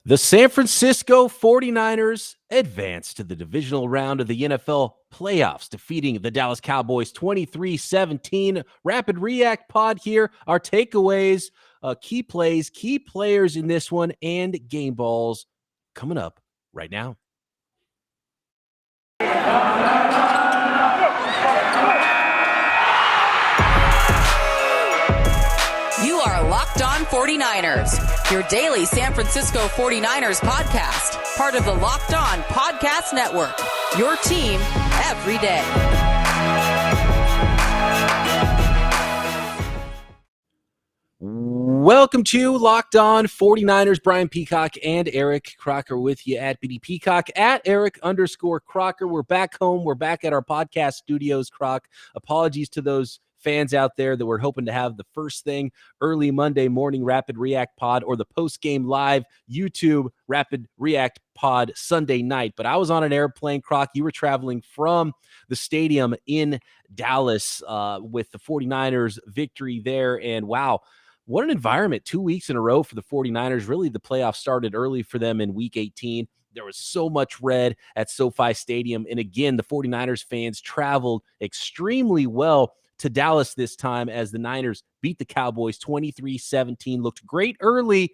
The San Francisco 49ers advanced to the divisional round of the NFL playoffs, defeating the Dallas Cowboys 23-17. Rapid React pod here. Our takeaways, key plays, key players in this one, and game balls coming up right now. You are Locked On 49ers, your daily San Francisco 49ers podcast, part of the Locked On Podcast Network, your team every day. Welcome to Locked On 49ers. Brian Peacock and Eric Crocker with you at BD Peacock, at Eric_Crocker. We're back home. We're back at our podcast studios, Croc. Apologies to those fans out there that were hoping to have the first thing early Monday morning Rapid React pod or the post-game live YouTube Rapid React pod Sunday night. But I was on an airplane, Croc. You were traveling from the stadium in Dallas with the 49ers victory there. And wow, what an environment. 2 weeks in a row for the 49ers. Really, the playoffs started early for them in week 18. There was so much red at SoFi Stadium. And again, the 49ers fans traveled extremely well to Dallas this time as the Niners beat the Cowboys 23-17. Looked great early.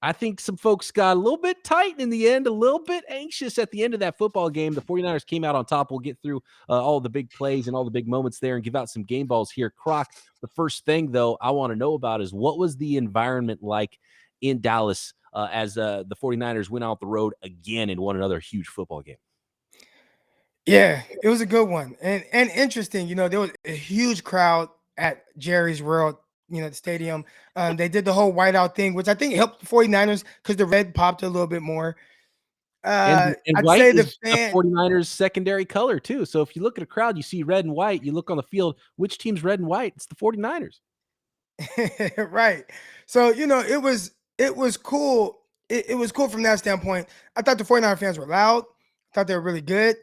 I think some folks got a little bit tight in the end, a little bit anxious at the end of that football game. The 49ers came out on top. We'll get through all the big plays and all the big moments there and give out some game balls here. Croc, the first thing, though, I want to know about is what was the environment like in Dallas as the 49ers went out the road again and won another huge football game? Yeah, it was a good one and interesting. You know, there was a huge crowd at Jerry's World, the stadium. They did the whole whiteout thing, which I think helped the 49ers because the red popped a little bit more. And I'd white say is the 49ers secondary color too. So if you look at a crowd, you see red and white, you look on the field, which team's red and white? It's the 49ers. Right. So, it was cool. It was cool from that standpoint. I thought the 49er fans were loud. I thought they were really good.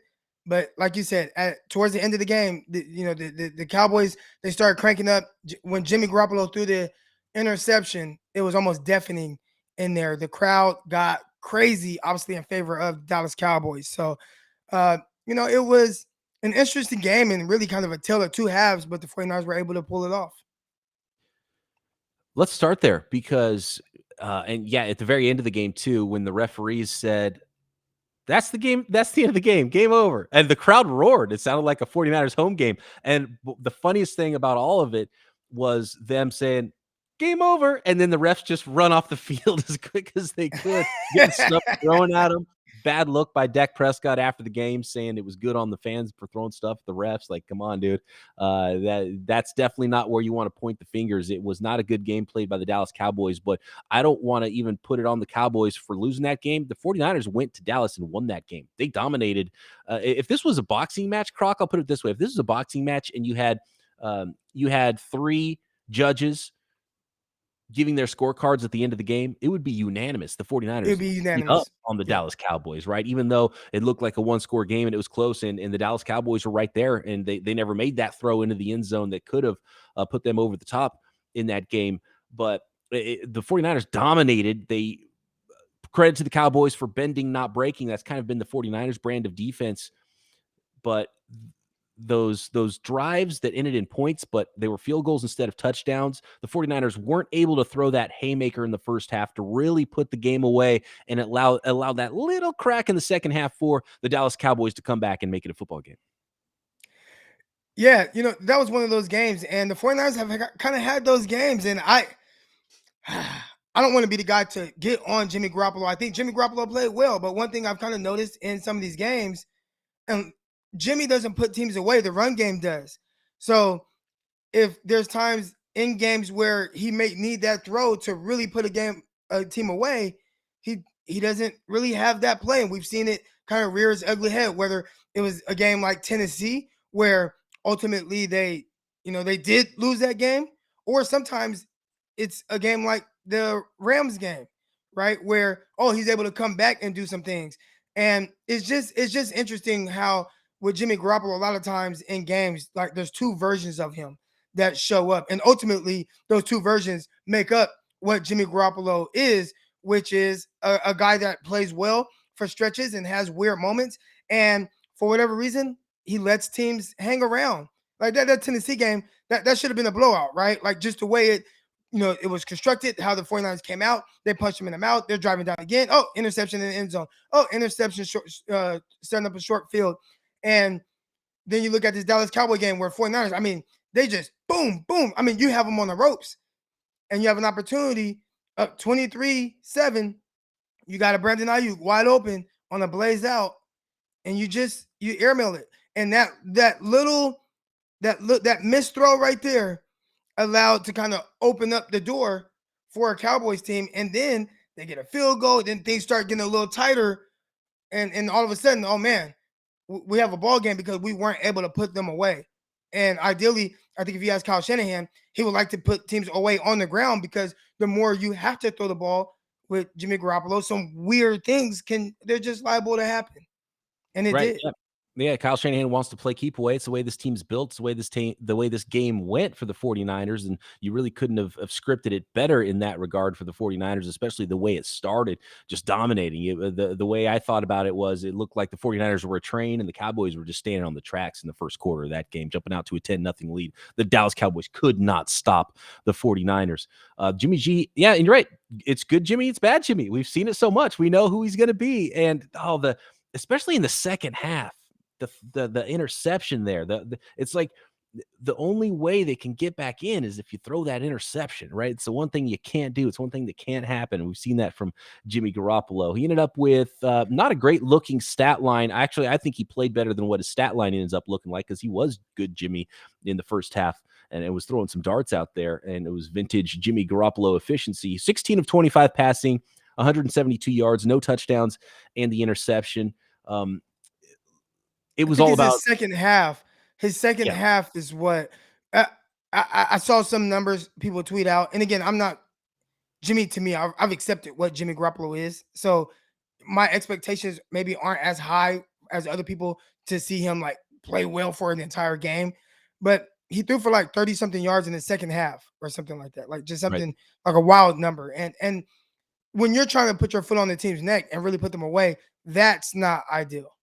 But like you said, towards the end of the game, the Cowboys, they started cranking up. When Jimmy Garoppolo threw the interception, it was almost deafening in there. The crowd got crazy, obviously in favor of Dallas Cowboys. So, it was an interesting game and really kind of a tale of two halves, but the 49ers were able to pull it off. Let's start there because, at the very end of the game too, when the referees said, that's the game. That's the end of the game. Game over. And the crowd roared. It sounded like a 49ers home game. And the funniest thing about all of it was them saying, game over. And then the refs just run off the field as quick as they could, getting stuff thrown at them. Bad look by Dak Prescott after the game saying it was good on the fans for throwing stuff at the refs. Like, come on, dude. That's definitely not where you want to point the fingers. It was not a good game played by the Dallas Cowboys, but I don't want to even put it on the Cowboys for losing that game. The 49ers went to Dallas and won that game. They dominated. If this was a boxing match, Croc, I'll put it this way. If this was a boxing match and you had three judges giving their scorecards at the end of the game, it would be unanimous. The 49ers It would be unanimous up on the Dallas Cowboys, right? Even though it looked like a one-score game and it was close, and the Dallas Cowboys were right there, and they never made that throw into the end zone that could have put them over the top in that game. But the 49ers dominated. They credit to the Cowboys for bending, not breaking. That's kind of been the 49ers brand of defense. But those drives that ended in points, but they were field goals instead of touchdowns. The 49ers weren't able to throw that haymaker in the first half to really put the game away and allow that little crack in the second half for the Dallas Cowboys to come back and make it a football game. Yeah, that was one of those games, and the 49ers have kind of had those games, and I don't want to be the guy to get on Jimmy Garoppolo. I think Jimmy Garoppolo played well, but one thing I've kind of noticed in some of these games, and Jimmy doesn't put teams away, the run game does. So if there's times in games where he may need that throw to really put a team away, he doesn't really have that play. And we've seen it kind of rear its ugly head, whether it was a game like Tennessee, where ultimately they did lose that game, or sometimes it's a game like the Rams game, right? Where, he's able to come back and do some things. And it's just interesting how with Jimmy Garoppolo, a lot of times in games, like there's two versions of him that show up. And ultimately, those two versions make up what Jimmy Garoppolo is which is a guy that plays well for stretches and has weird moments. And for whatever reason, he lets teams hang around. Like that Tennessee game, that should have been a blowout, right? Like just the way it was constructed, how the 49ers came out, they punched him in the mouth, they're driving down again. Oh, interception in the end zone. Oh, interception short, setting up a short field. And then you look at this Dallas Cowboy game where 49ers, I mean, they just boom, boom. I mean, you have them on the ropes and you have an opportunity up 23-7. You got a Brandon Ayuk wide open on a blaze out, and you airmail it. And that missed throw right there allowed to kind of open up the door for a Cowboys team. And then they get a field goal. Then things start getting a little tighter. And all of a sudden, oh man, we have a ball game because we weren't able to put them away. And ideally, I think if you ask Kyle Shanahan, he would like to put teams away on the ground because the more you have to throw the ball with Jimmy Garoppolo, some weird things they're just liable to happen. And it did. Yeah, Kyle Shanahan wants to play keep away. It's the way this team's built. It's the way this game went for the 49ers, and you really couldn't have scripted it better in that regard for the 49ers, especially the way it started, just dominating it. The way I thought about it was it looked like the 49ers were a train and the Cowboys were just standing on the tracks in the first quarter of that game, jumping out to a 10-0 lead. The Dallas Cowboys could not stop the 49ers. Jimmy G, yeah, and you're right. It's good Jimmy, it's bad Jimmy. We've seen it so much. We know who he's going to be, and especially in the second half. The interception there, it's like the only way they can get back in is if you throw that interception, right? It's the one thing you can't do. It's one thing that can't happen. And we've seen that from Jimmy Garoppolo. He ended up with not a great looking stat line. Actually, I think he played better than what his stat line ends up looking like because he was good Jimmy in the first half and it was throwing some darts out there. And it was vintage Jimmy Garoppolo efficiency. 16 of 25 passing, 172 yards, no touchdowns, and the interception. It was all about his second half. His second half is what I saw some numbers people tweet out. And again, I'm not Jimmy. To me, I've accepted what Jimmy Garoppolo is. So my expectations maybe aren't as high as other people to see him like play well for an entire game. But he threw for like 30 something yards in the second half or something like that. Like just something like a wild number. And when you're trying to put your foot on the team's neck and really put them away, that's not ideal.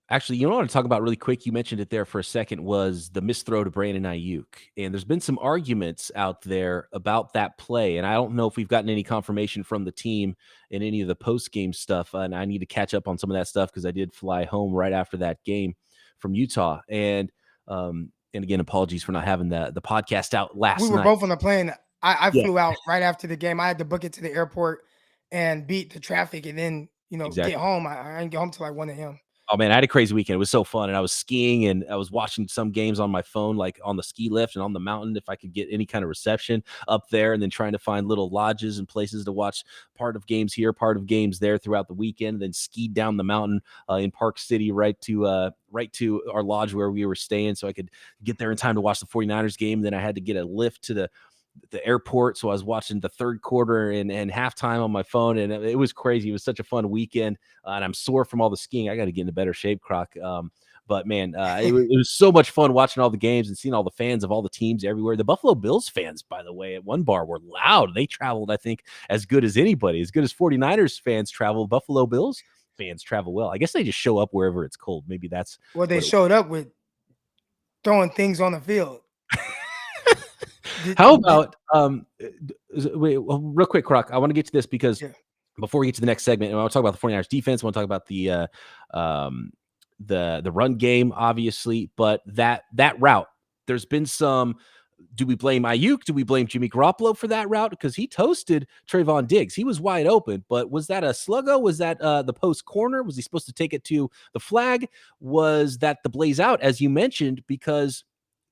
Actually, you know what I want to talk about really quick? You mentioned it there for a second, was the missed throw to Brandon Ayuk. And there's been some arguments out there about that play. And I don't know if we've gotten any confirmation from the team in any of the post-game stuff. And I need to catch up on some of that stuff because I did fly home right after that game from Utah. And again, apologies for not having the podcast out last night. We were both on the plane. I flew out right after the game. I had to book it to the airport and beat the traffic and then, get home. I didn't get home till like 1 a.m. Oh man, I had a crazy weekend. It was so fun. And I was skiing and I was watching some games on my phone, like on the ski lift and on the mountain, if I could get any kind of reception up there, and then trying to find little lodges and places to watch part of games here, part of games there throughout the weekend, then skied down the mountain in Park City right to our lodge where we were staying so I could get there in time to watch the 49ers game. Then I had to get a lift to the airport. So I was watching the third quarter and halftime on my phone, and it was crazy. It was such a fun weekend, and I'm sore from all the skiing. I got to get into better shape, Croc. But man, it was so much fun watching all the games and seeing all the fans of all the teams everywhere. The Buffalo Bills fans, by the way, at one bar were loud. They traveled, I think, as good as anybody, as good as 49ers fans travel. Buffalo Bills fans travel well. I guess they just show up wherever it's cold. Maybe that's what they showed up with, throwing things on the field. How about wait, real quick, Croc, I want to get to this because before we get to the next segment, I want to talk about the 49ers defense. I want to talk about the run game, obviously, but that route, there's been some. Do we blame Ayuk? Do we blame Jimmy Garoppolo for that route? Because he toasted Trayvon Diggs. He was wide open, but was that a sluggo? Was that the post corner? Was he supposed to take it to the flag? Was that the blaze out, as you mentioned? Because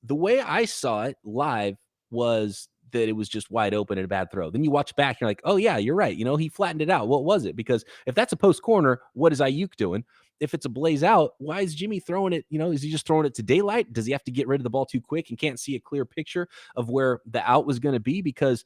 the way I saw it live was that it was just wide open and a bad throw. Then you watch back, you're like, oh yeah, you're right. He flattened it out. What was it? Because if that's a post corner, what is Ayuk doing? If it's a blaze out, why is Jimmy throwing it? Is he just throwing it to daylight? Does he have to get rid of the ball too quick and can't see a clear picture of where the out was going to be? Because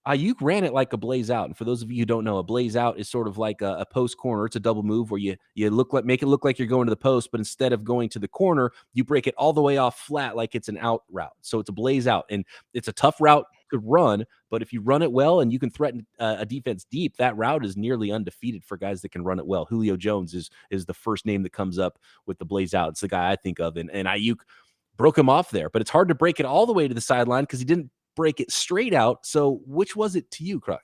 Ayuk ran it like a blaze out. And for those of you who don't know, a blaze out is sort of like a post corner. It's a double move where you make it look like you're going to the post, but instead of going to the corner, you break it all the way off flat like it's an out route. So it's a blaze out, and it's a tough route could run, but if you run it well and you can threaten a defense deep, that route is nearly undefeated for guys that can run it well. Julio Jones is the first name that comes up with the blaze out. It's the guy I think of, and Ayuk broke him off there, but it's hard to break it all the way to the sideline because he didn't break it straight out. So which was it to you, Croc?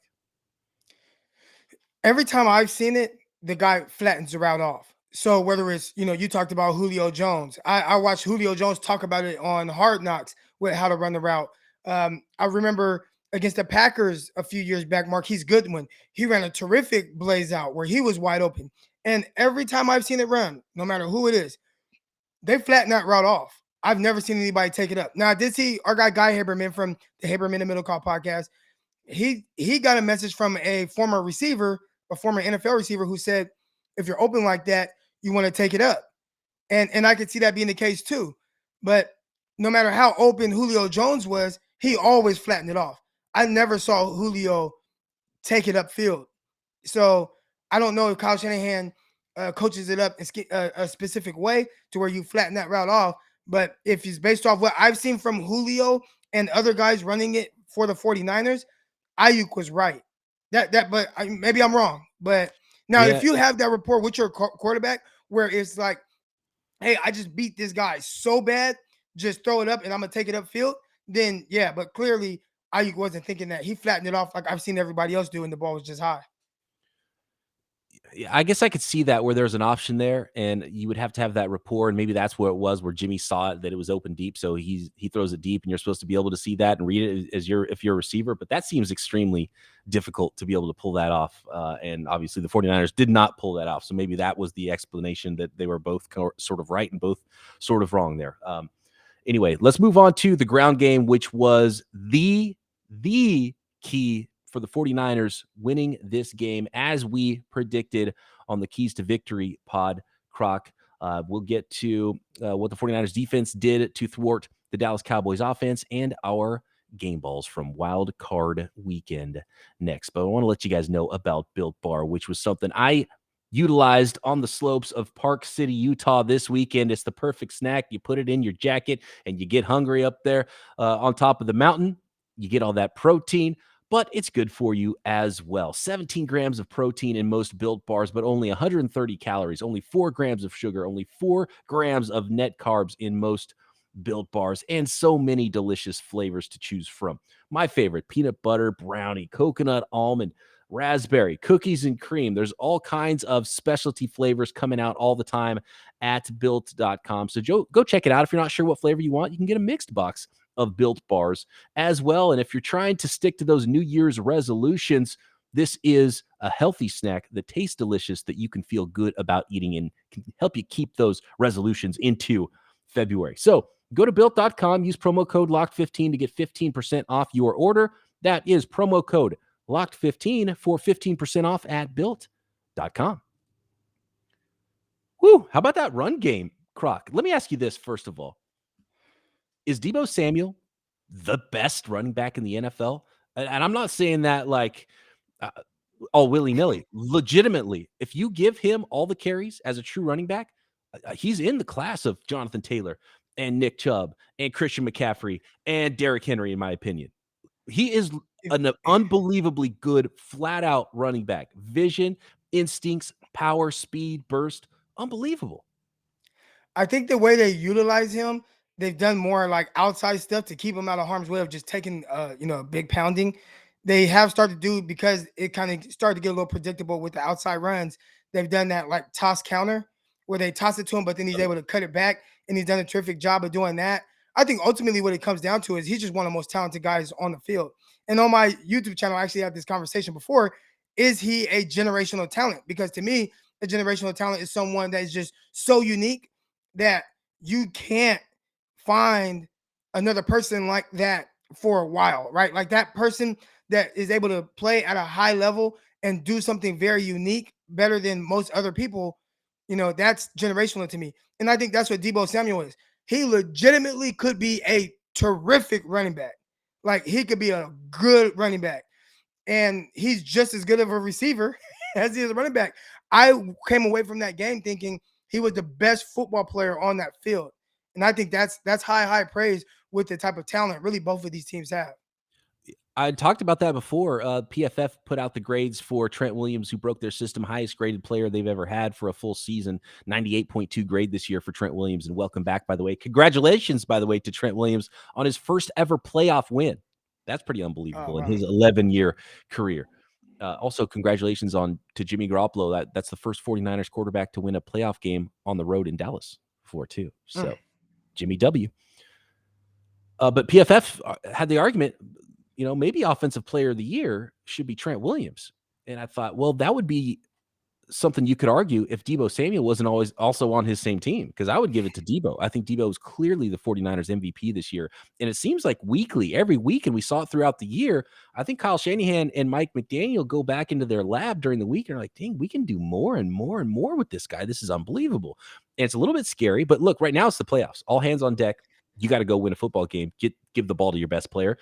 Every time I've seen it, the guy flattens the route off. So whether it's, you talked about Julio Jones. I watched Julio Jones talk about it on Hard Knocks with how to run the route. I remember against the Packers a few years back, Marquise Goodwin, he ran a terrific blaze out where he was wide open. And every time I've seen it run, no matter who it is, they flatten that route off. I've never seen anybody take it up. Now, I did see our guy Guy Haberman from the Haberman and Middle Call podcast. He got a message from a former receiver, a former NFL receiver, who said, if you're open like that, you want to take it up. And I could see that being the case too. But no matter how open Julio Jones was, he always flattened it off. I never saw Julio take it upfield. So I don't know if Kyle Shanahan coaches it up in a specific way to where you flatten that route off. But if it's based off what I've seen from Julio and other guys running it for the 49ers, Ayuk was right. But maybe I'm wrong. But now, if you have that rapport with your quarterback where it's like, hey, I just beat this guy so bad, just throw it up and I'm going to take it upfield, then yeah. But clearly, Ayuk wasn't thinking that. He flattened it off like I've seen everybody else do, and the ball was just high. I guess I could see that where there's an option there, and you would have to have that rapport, and maybe that's where it was, where Jimmy saw it, that it was open deep, so he throws it deep, and you're supposed to be able to see that and read it if you're a receiver, but that seems extremely difficult to be able to pull that off, and obviously the 49ers did not pull that off, so maybe that was the explanation, that they were both sort of right and both sort of wrong there. Anyway, let's move on to the ground game, which was the key for the 49ers winning this game, as we predicted on the Keys to Victory pod, Croc. We'll get to what the 49ers defense did to thwart the Dallas Cowboys offense and our game balls from wild card weekend next. But I want to let you guys know about Built Bar, which was something I utilized on the slopes of Park City, Utah this weekend. It's the perfect snack. You put it in your jacket and you get hungry up there on top of the mountain. You get all that protein, but it's good for you as well. 17 grams of protein in most Built Bars, but only 130 calories, only 4 grams of sugar, only 4 grams of net carbs in most Built Bars, and so many delicious flavors to choose from. My favorite, peanut butter, brownie, coconut, almond, raspberry, cookies and cream. There's all kinds of specialty flavors coming out all the time at built.com. So go check it out. If you're not sure what flavor you want, you can get a mixed box of Built Bars as well. And if you're trying to stick to those New Year's resolutions, this is a healthy snack that tastes delicious, that you can feel good about eating and can help you keep those resolutions into February. So go to built.com, use promo code LOCKED15 to get 15% off your order. That is promo code LOCKED15 for 15% off at built.com. Woo, how about that run game, Croc? Let me ask you this first of all. Is Deebo Samuel the best running back in the NFL? And I'm not saying that like all willy-nilly. Legitimately, if you give him all the carries as a true running back, he's in the class of Jonathan Taylor and Nick Chubb and Christian McCaffrey and Derrick Henry, in my opinion. He is an unbelievably good, flat-out running back. Vision, instincts, power, speed, burst, unbelievable. I think the way they utilize him, they've done more like outside stuff to keep him out of harm's way of just taking, a big pounding. They have started to do, because it kind of started to get a little predictable with the outside runs. They've done that like toss counter where they toss it to him, but then he's able to cut it back, and he's done a terrific job of doing that. I think ultimately what it comes down to is he's just one of the most talented guys on the field. And on my YouTube channel, I actually had this conversation before. Is he a generational talent? Because to me, a generational talent is someone that is just so unique that you can't find another person like that for a while, right? Like that person that is able to play at a high level and do something very unique, better than most other people, that's generational to me. And I think that's what Deebo Samuel is. He legitimately could be a terrific running back. Like he could be a good running back. And he's just as good of a receiver as he is a running back. I came away from that game thinking he was the best football player on that field. And I think that's high praise with the type of talent really both of these teams have. I talked about that before. PFF put out the grades for Trent Williams, who broke their system, highest graded player they've ever had for a full season, 98.2 grade this year for Trent Williams. And welcome back, by the way. Congratulations, by the way, to Trent Williams on his first ever playoff win. That's pretty unbelievable in his 11-year career. Also, congratulations to Jimmy Garoppolo. That's the first 49ers quarterback to win a playoff game on the road in Dallas before, too. So, Jimmy W. But PFF had the argument, maybe offensive player of the year should be Trent Williams. And I thought, well, that would be something you could argue if Deebo Samuel wasn't always also on his same team, because I would give it to Deebo. I think Deebo is clearly the 49ers MVP this year. And it seems like every week, and we saw it throughout the year, I think Kyle Shanahan and Mike McDaniel go back into their lab during the week and are like, dang, we can do more and more and more with this guy. This is unbelievable. And it's a little bit scary, but look, right now it's the playoffs. All hands on deck. You got to go win a football game. Give the ball to your best player.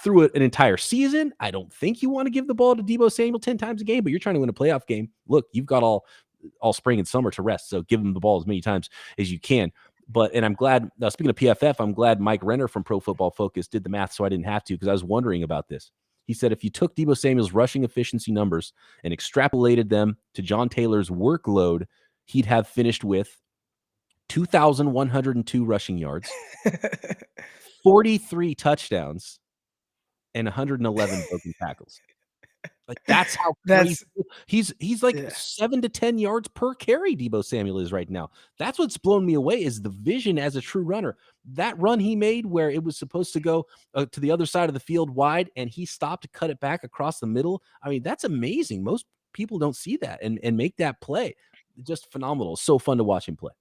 Through an entire season, I don't think you want to give the ball to Deebo Samuel 10 times a game, but you're trying to win a playoff game. Look, you've got all spring and summer to rest, so give him the ball as many times as you can. And I'm glad, speaking of PFF, I'm glad Mike Renner from Pro Football Focus did the math so I didn't have to, because I was wondering about this. He said if you took Deebo Samuel's rushing efficiency numbers and extrapolated them to John Taylor's workload, he'd have finished with 2,102 rushing yards, 43 touchdowns, and 111 broken tackles. Like, that's how crazy he's like 7 to 10 yards per carry. Deebo Samuel is right now. That's what's blown me away, is the vision as a true runner. That run he made where it was supposed to go to the other side of the field wide, and he stopped to cut it back across the middle. I mean, that's amazing. Most people don't see that and make that play. Just phenomenal. So fun to watch him play.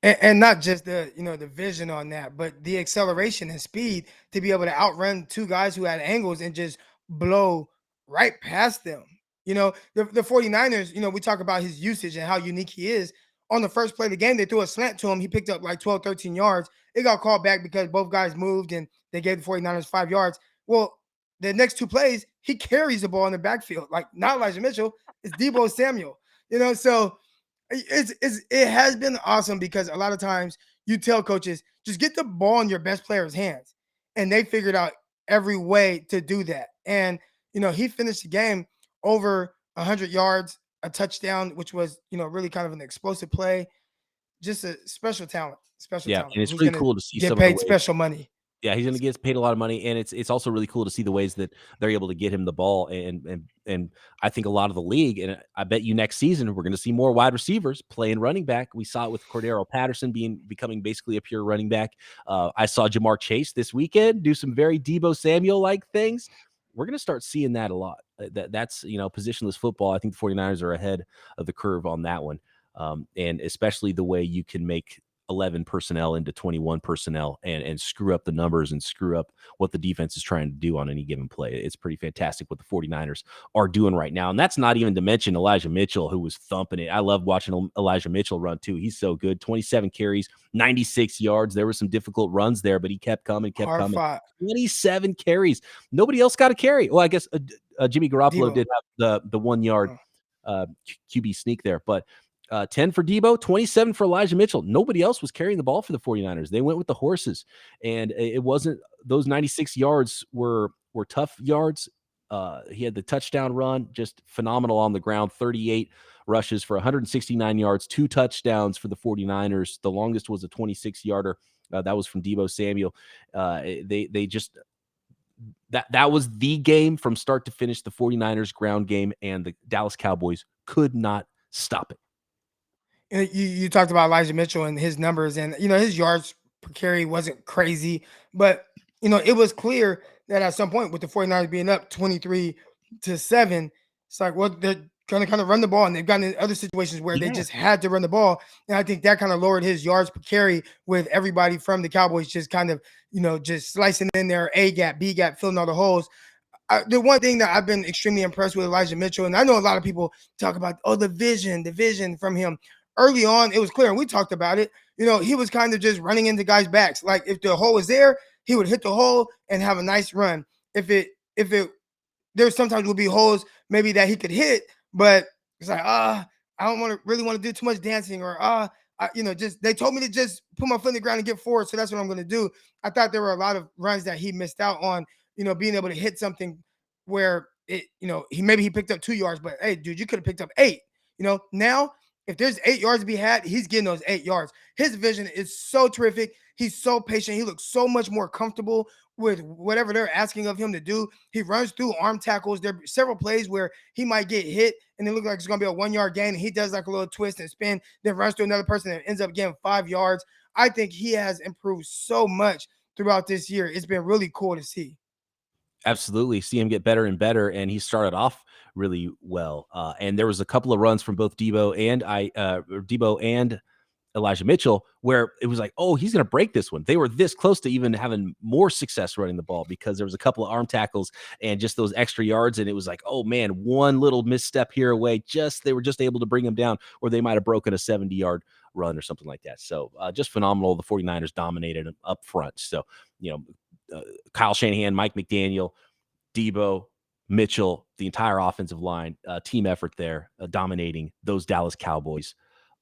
And not just the vision on that, but the acceleration and speed to be able to outrun two guys who had angles and just blow right past them. The 49ers, we talk about his usage and how unique he is. On the first play of the game, they threw a slant to him. He picked up like 12, 13 yards. It got called back because both guys moved and they gave the 49ers 5 yards. Well, the next two plays, he carries the ball in the backfield. Like, not Elijah Mitchell, it's Deebo Samuel. So it has been awesome, because a lot of times you tell coaches, just get the ball in your best player's hands. And they figured out every way to do that. And, he finished the game over 100 yards, a touchdown, which was, really kind of an explosive play. Just a special talent. And it's really cool to see get paid special money. Yeah, he's going to get paid a lot of money, and it's also really cool to see the ways that they're able to get him the ball. And I think a lot of the league, and I bet you next season we're going to see more wide receivers playing running back. We saw it with Cordero Patterson becoming basically a pure running back. I saw Jamar Chase this weekend do some very Deebo Samuel-like things. We're going to start seeing that a lot. That's positionless football. I think the 49ers are ahead of the curve on that one, and especially the way you can make 11 personnel into 21 personnel and screw up the numbers and screw up what the defense is trying to do on any given play. It's pretty fantastic what the 49ers are doing right now. And that's not even to mention Elijah Mitchell, who was thumping it. I love watching Elijah Mitchell run too. He's so good. 27 carries, 96 yards. There were some difficult runs there, but he kept coming. 27 carries. Nobody else got a carry. Well, I guess Jimmy Garoppolo did have the 1 yard QB sneak there, but 10 for Deebo, 27 for Elijah Mitchell. Nobody else was carrying the ball for the 49ers. They went with the horses, and it wasn't – those 96 yards were tough yards. He had the touchdown run, just phenomenal on the ground, 38 rushes for 169 yards, 2 touchdowns for the 49ers. The longest was a 26-yarder. That was from Deebo Samuel. They just – that was the game from start to finish, the 49ers ground game, and the Dallas Cowboys could not stop it. You talked about Elijah Mitchell and his numbers, and his yards per carry wasn't crazy, but it was clear that at some point, with the 49ers being up 23-7, it's like, well, they're going to kind of run the ball, and they've gotten in other situations where they just had to run the ball, and I think that kind of lowered his yards per carry, with everybody from the Cowboys just kind of just slicing in there, A gap, B gap, filling all the holes. The one thing that I've been extremely impressed with Elijah Mitchell, and I know a lot of people talk about the vision from him. Early on, it was clear, and we talked about it. He was kind of just running into guys' backs. Like, if the hole was there, he would hit the hole and have a nice run. There sometimes would be holes maybe that he could hit, but it's like, I don't really want to do too much dancing, or just they told me to just put my foot in the ground and get forward, so that's what I'm going to do. I thought there were a lot of runs that he missed out on, being able to hit something where he picked up 2 yards, but hey, dude, you could have picked up 8. Now if there's 8 yards to be had, he's getting those 8 yards. His vision is so terrific. He's so patient. He looks so much more comfortable with whatever they're asking of him to do. He runs through arm tackles. There are several plays where he might get hit and it looks like it's going to be a 1 yard gain. And he does like a little twist and spin, then runs through another person and ends up getting 5 yards. I think he has improved so much throughout this year. It's been really cool to see. Absolutely. See him get better and better. And he started off really well. And there was a couple of runs from both Debo and Elijah Mitchell where it was like, oh, he's going to break this one. They were this close to even having more success running the ball because there was a couple of arm tackles and just those extra yards. And it was like, oh man, one little misstep here away. They were just able to bring him down, or they might've broken a 70-yard run or something like that. So just phenomenal. The 49ers dominated him up front. So, Kyle Shanahan, Mike McDaniel, Debo, Mitchell, the entire offensive line, team effort there, dominating those Dallas Cowboys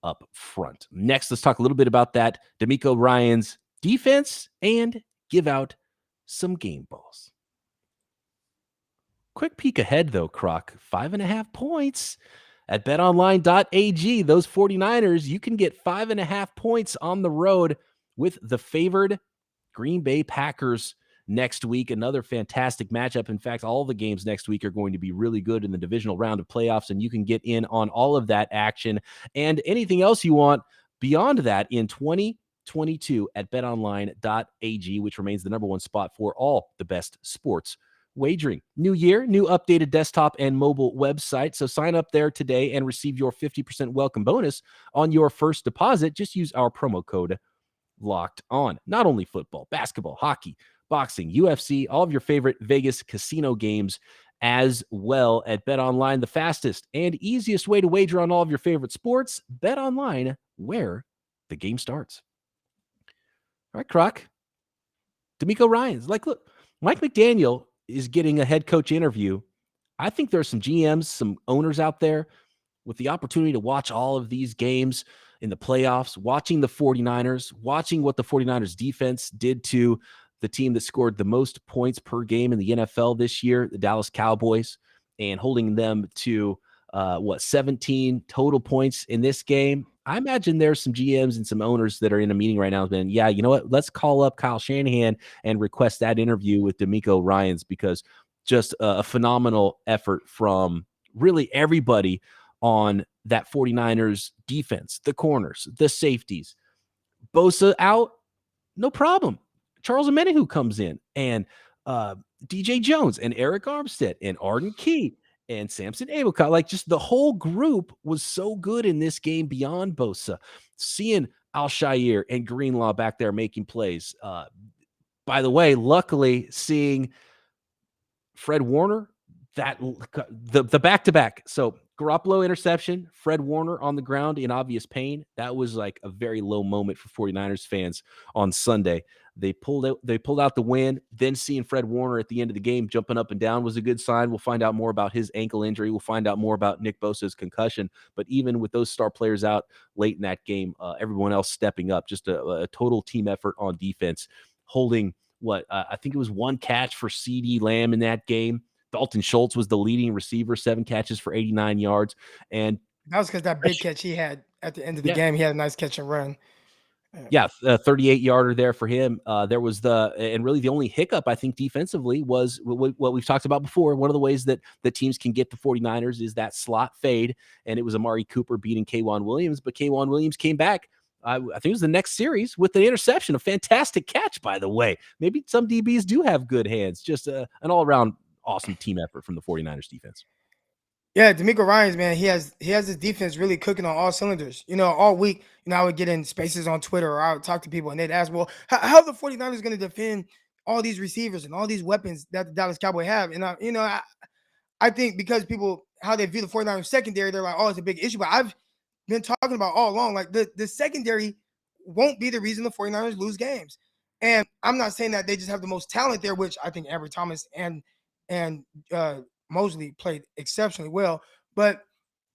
up front. Next, let's talk a little bit about that DeMeco Ryans defense and give out some game balls. Quick peek ahead, though, Croc. 5.5 points at betonline.ag. Those 49ers, you can get 5.5 points on the road with the favored Green Bay Packers next week. Another fantastic matchup. In fact, all the games next week are going to be really good in the divisional round of playoffs, and you can get in on all of that action and anything else you want beyond that in 2022 at betonline.ag, which remains the number one spot for all the best sports wagering. New year, new updated desktop and mobile website. So sign up there today and receive your 50% welcome bonus on your first deposit. Just use our promo code Locked On. Not only football, basketball, hockey, boxing, UFC, all of your favorite Vegas casino games as well at BetOnline, the fastest and easiest way to wager on all of your favorite sports. BetOnline, where the game starts. All right, Croc. DeMeco Ryans. Look, Mike McDaniel is getting a head coach interview. I think there are some GMs, some owners out there with the opportunity to watch all of these games in the playoffs, watching the 49ers, watching what the 49ers defense did to the team that scored the most points per game in the NFL this year, the Dallas Cowboys, and holding them to 17 total points in this game. I imagine there's some GMs and some owners that are in a meeting right now and yeah, you know what? Let's call up Kyle Shanahan and request that interview with DeMeco Ryans, because just a phenomenal effort from really everybody on that 49ers defense, the corners, the safeties. Bosa out, no problem. Charles Omenihu comes in, and DJ Jones and Eric Armstead and Arden Key and Samson Abelcott. Just the whole group was so good in this game beyond Bosa. Seeing Alshire and Greenlaw back there making plays. By the way, luckily seeing Fred Warner, the back-to-back. So Garoppolo interception, Fred Warner on the ground in obvious pain. That was like a very low moment for 49ers fans on Sunday. They pulled out the win. Then seeing Fred Warner at the end of the game jumping up and down was a good sign. We'll find out more about his ankle injury. We'll find out more about Nick Bosa's concussion. But even with those star players out late in that game, everyone else stepping up, just a total team effort on defense, holding I think it was one catch for CeeDee Lamb in that game. Dalton Schultz was the leading receiver, 7 catches for 89 yards. And that was because that big catch he had at the end of the game. He had a nice catch and run. Yeah, 38-yarder there for him. There was really the only hiccup, I think, defensively was what we've talked about before. One of the ways that teams can get the 49ers is that slot fade, and it was Amari Cooper beating K'Wan Williams, but K'Wan Williams came back. I think it was the next series with an interception, a fantastic catch, by the way. Maybe some DBs do have good hands. Just an all-around awesome team effort from the 49ers defense. Yeah, DeMeco Ryans, man, he has his defense really cooking on all cylinders. All week, I would get in spaces on Twitter, or I would talk to people and they'd ask, well, how are the 49ers going to defend all these receivers and all these weapons that the Dallas Cowboys have? And, I think because people, how they view the 49ers secondary, they're like, oh, it's a big issue. But I've been talking about all along, like the secondary won't be the reason the 49ers lose games. And I'm not saying that they just have the most talent there, which I think Ambry Thomas and Mosley played exceptionally well, but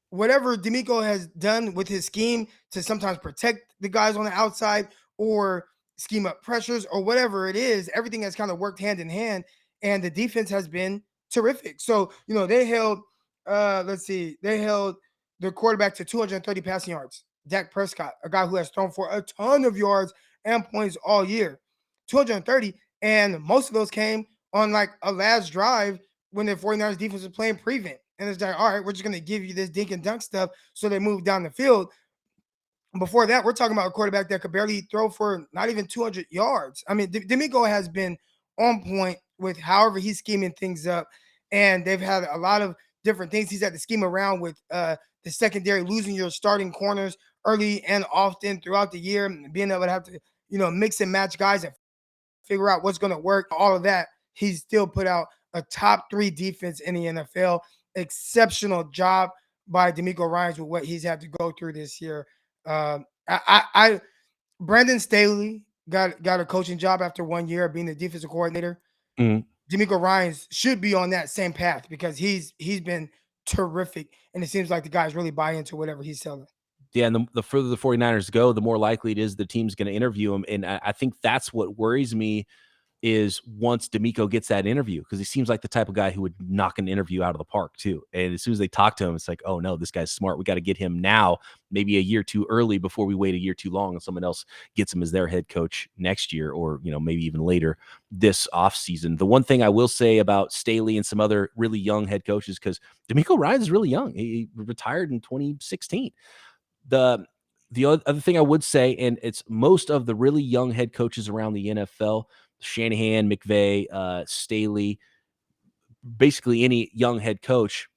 whatever DeMeco has done with his scheme to sometimes protect the guys on the outside or scheme up pressures or whatever it is, everything has kind of worked hand in hand. and the defense has been terrific. So, they held, they held their quarterback to 230 passing yards. Dak Prescott, a guy who has thrown for a ton of yards and points all year, 230. And most of those came on like a last drive when the 49ers defense was playing prevent. And it's like, all right, we're just going to give you this dink and dunk stuff. So they move down the field. Before that, we're talking about a quarterback that could barely throw for not even 200 yards. I mean, D'Amico has been on point with however he's scheming things up. And they've had a lot of different things he's had to scheme around with the secondary, losing your starting corners early and often throughout the year, being able to have to, mix and match guys and figure out what's going to work. All of that, he's still put out a top 3 defense in the NFL. Exceptional job by D'Amico Ryans with what he's had to go through this year. Brandon Staley got a coaching job after 1 year of being the defensive coordinator. D'Amico Ryans should be on that same path because he's been terrific, and it seems like the guys really buy into whatever he's selling. Yeah, and the further the 49ers go, the more likely it is the team's going to interview him. And I think that's what worries me is once D'Amico gets that interview, because he seems like the type of guy who would knock an interview out of the park too. And as soon as they talk to him, it's like, oh no, this guy's smart. We got to get him now, maybe a year too early before we wait a year too long and someone else gets him as their head coach next year, or, maybe even later this offseason. The one thing I will say about Staley and some other really young head coaches, because D'Amico Ryans is really young. He retired in 2016. The other thing I would say, and it's most of the really young head coaches around the NFL, Shanahan, McVay, Staley, basically any young head coach,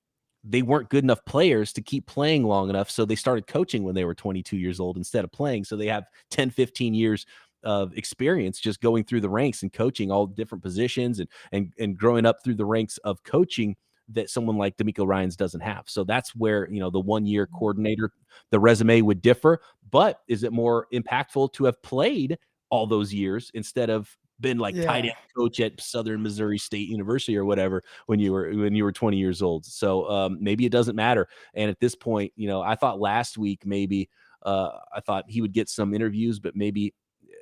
they weren't good enough players to keep playing long enough. So they started coaching when they were 22 years old instead of playing. So they have 10, 15 years of experience just going through the ranks and coaching all different positions and growing up through the ranks of coaching that someone like D'Amico Ryans doesn't have. So that's where, the 1 year coordinator, the resume would differ. But is it more impactful to have played all those years instead of been like tight end coach at Southern Missouri State University or whatever when you were 20 years old? So maybe it doesn't matter. And at this point, I thought last week maybe I thought he would get some interviews, but maybe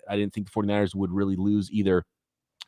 I didn't think the 49ers would really lose either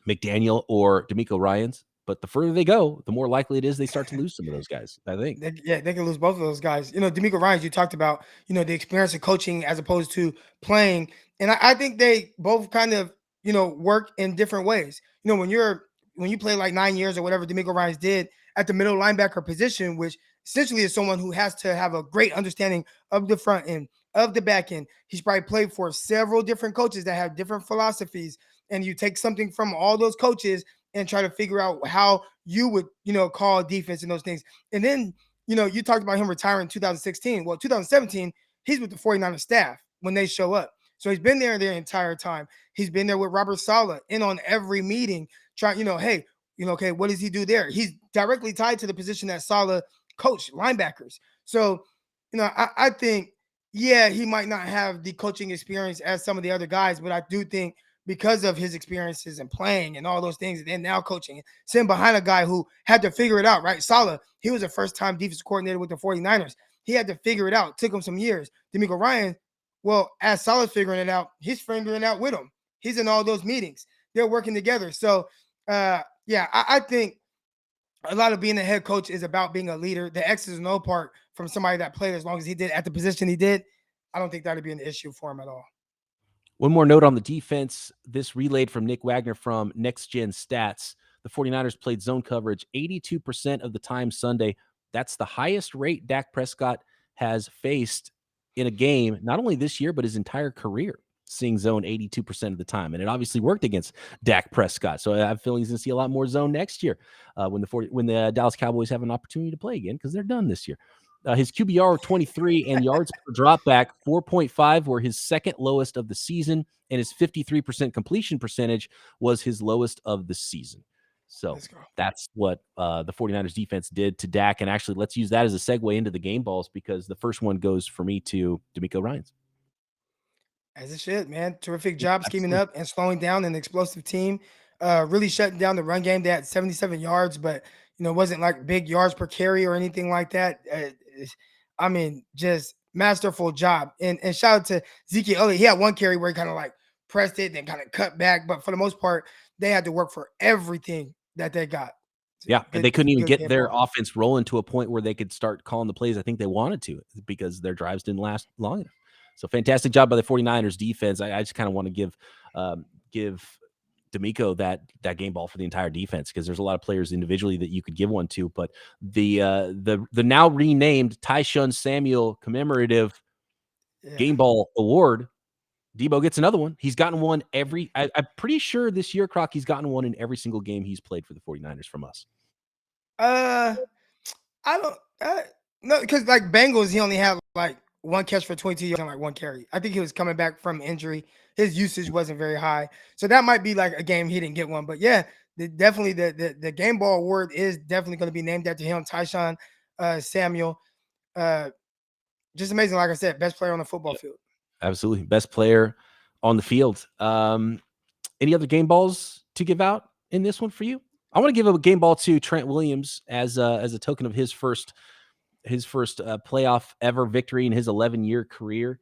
McDaniel or D'Amico Ryans. But the further they go, the more likely it is they start to lose some of those guys, I think. They can lose both of those guys. D'Amico Ryans, you talked about, the experience of coaching as opposed to playing. And I think they both kind of, work in different ways. When you play like 9 years or whatever D'Amico Ryans did at the middle linebacker position, which essentially is someone who has to have a great understanding of the front end, of the back end. He's probably played for several different coaches that have different philosophies. And you take something from all those coaches and try to figure out how you would, call defense and those things. And then, you talked about him retiring in 2016. Well, 2017, he's with the 49ers staff when they show up. So he's been there the entire time. He's been there with Robert Saleh in on every meeting, trying, hey, okay, what does he do there? He's directly tied to the position that Saleh coached, linebackers. So, I think, he might not have the coaching experience as some of the other guys, but I do think because of his experiences and playing and all those things, and then now coaching, sitting behind a guy who had to figure it out, right? Saleh, he was a first-time defensive coordinator with the 49ers. He had to figure it out. It took him some years. D'Amico Ryans, well, as Saleh's figuring it out, he's figuring it out with him. He's in all those meetings. They're working together. So, I think a lot of being a head coach is about being a leader. The X's and O part from somebody that played as long as he did at the position he did, I don't think that would be an issue for him at all. One more note on the defense. This relayed from Nick Wagner from Next Gen Stats. The 49ers played zone coverage 82% of the time Sunday. That's the highest rate Dak Prescott has faced in a game, not only this year, but his entire career, seeing zone 82% of the time. And it obviously worked against Dak Prescott. So I have feelings to see a lot more zone next year when the Dallas Cowboys have an opportunity to play again, because they're done this year. His QBR 23 and yards per dropback 4.5 were his second lowest of the season, and his 53% completion percentage was his lowest of the season. So that's what the 49ers defense did to Dak. And actually, let's use that as a segue into the game balls, because the first one goes for me to D'Amico Ryans. As it should, man. Terrific job scheming up and slowing down an explosive team. Really shutting down the run game. They had 77 yards, but it wasn't like big yards per carry or anything like that. Just masterful job. And shout out to Ezekiel Elliott. He had one carry where he kind of like pressed it, then kind of cut back. But for the most part, they had to work for everything that they got. Yeah, and they couldn't even Good get game their ball. offense rolling to a point where they could start calling the plays I think they wanted to because their drives didn't last long enough. So fantastic job by the 49ers defense. I just kind of want to give D'Amico that game ball for the entire defense because there's a lot of players individually that you could give one to, but the now renamed Tyshun Samuel commemorative game ball award, Debo gets another one. He's gotten one I'm pretty sure this year, Croc, he's gotten one in every single game he's played for the 49ers from us. I don't no, because like Bengals, he only had like one catch for 22 yards and like one carry. I think he was coming back from injury. His usage wasn't very high, so that might be like a game he didn't get one. But yeah, definitely the game ball award is definitely going to be named after him, Tyshun Samuel. Just amazing, like I said, best player on the football field. Absolutely, best player on the field. Any other game balls to give out in this one for you? I want to give a game ball to Trent Williams as a token of his first playoff ever victory in his 11-year career,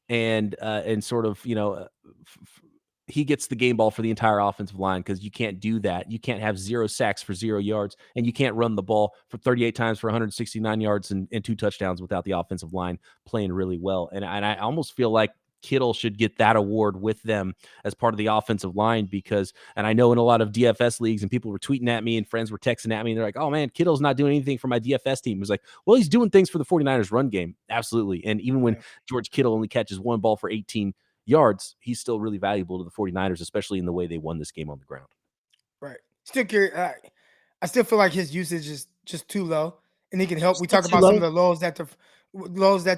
and sort of he gets the game ball for the entire offensive line because you can't do that. You can't have 0 sacks for 0 yards, and you can't run the ball for 38 times for 169 yards and 2 touchdowns without the offensive line playing really well. And I almost feel like Kittle should get that award with them as part of the offensive line because, and I know in a lot of DFS leagues and people were tweeting at me and friends were texting at me and they're like, oh man, Kittle's not doing anything for my DFS team. It was like, well, he's doing things for the 49ers run game. Absolutely. And even when George Kittle only catches 1 ball for 18 yards, he's still really valuable to the 49ers, especially in the way they won this game on the ground. Right. Still curious. I still feel like his usage is just too low and he can help. We talk about some of the lows that the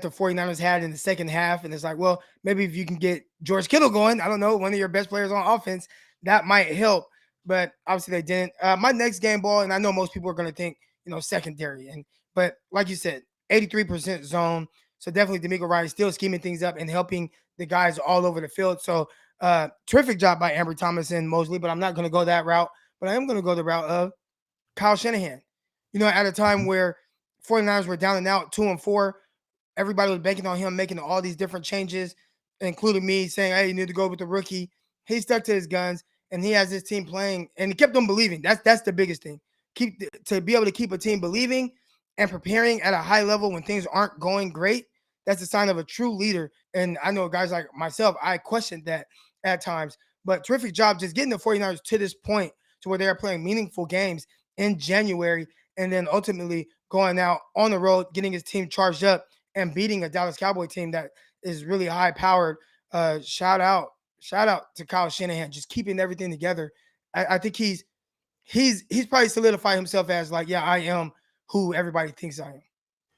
49ers had in the second half. And it's like, well, maybe if you can get George Kittle going, I don't know, one of your best players on offense, that might help. But obviously they didn't. My next game ball, and I know most people are going to think, secondary. But like you said, 83% zone. So definitely D'Amico Ryan still scheming things up and helping the guys all over the field. So terrific job by Ambry Thomas and Mosley, but I'm not going to go that route. But I am going to go the route of Kyle Shanahan. At a time where 49ers were down and out, 2-4, everybody was banking on him making all these different changes, including me saying, hey, you need to go with the rookie. He stuck to his guns, and he has his team playing, and he kept them believing. That's the biggest thing. To be able to keep a team believing and preparing at a high level when things aren't going great, that's a sign of a true leader. And I know guys like myself, I questioned that at times. But terrific job just getting the 49ers to this point to where they are playing meaningful games in January and then ultimately going out on the road, getting his team charged up and beating a Dallas Cowboy team that is really high powered. Shout out to Kyle Shanahan, just keeping everything together. I think he's probably solidified himself as like, yeah, I am who everybody thinks I am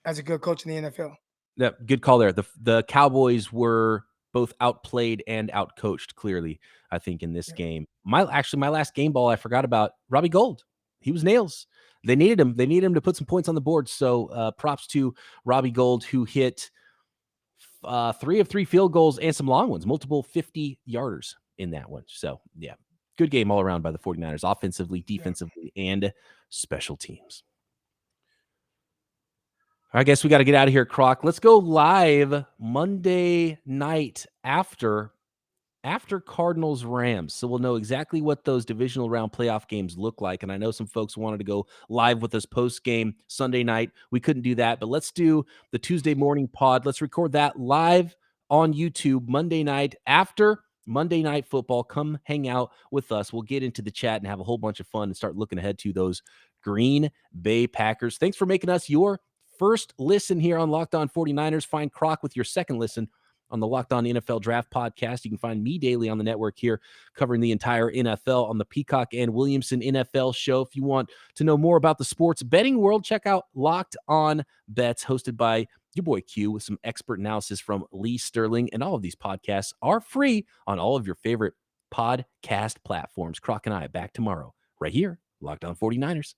as a good coach in the NFL. Yeah, good call there. The Cowboys were both outplayed and outcoached, clearly, I think, in this game. My last game ball I forgot about, Robbie Gould. He was nails. They needed him. They needed him to put some points on the board. So props to Robbie Gould, who hit 3 of 3 field goals and some long ones, multiple 50-yarders in that one. So, yeah, good game all around by the 49ers, offensively, defensively, and special teams. I guess we got to get out of here, Croc. Let's go live Monday night after Cardinals Rams. So we'll know exactly what those divisional round playoff games look like. And I know some folks wanted to go live with us post game Sunday night. We couldn't do that, but let's do the Tuesday morning pod. Let's record that live on YouTube Monday night after Monday Night Football. Come hang out with us. We'll get into the chat and have a whole bunch of fun and start looking ahead to those Green Bay Packers. Thanks for making us your first listen here on Locked On 49ers. Find Croc with your second listen on the Locked On NFL Draft podcast. You can find me daily on the network here covering the entire NFL on the Peacock and Williamson NFL show. If you want to know more about the sports betting world, check out Locked On Bets, hosted by your boy Q, with some expert analysis from Lee Sterling. And all of these podcasts are free on all of your favorite podcast platforms. Croc and I back tomorrow right here, Locked On 49ers.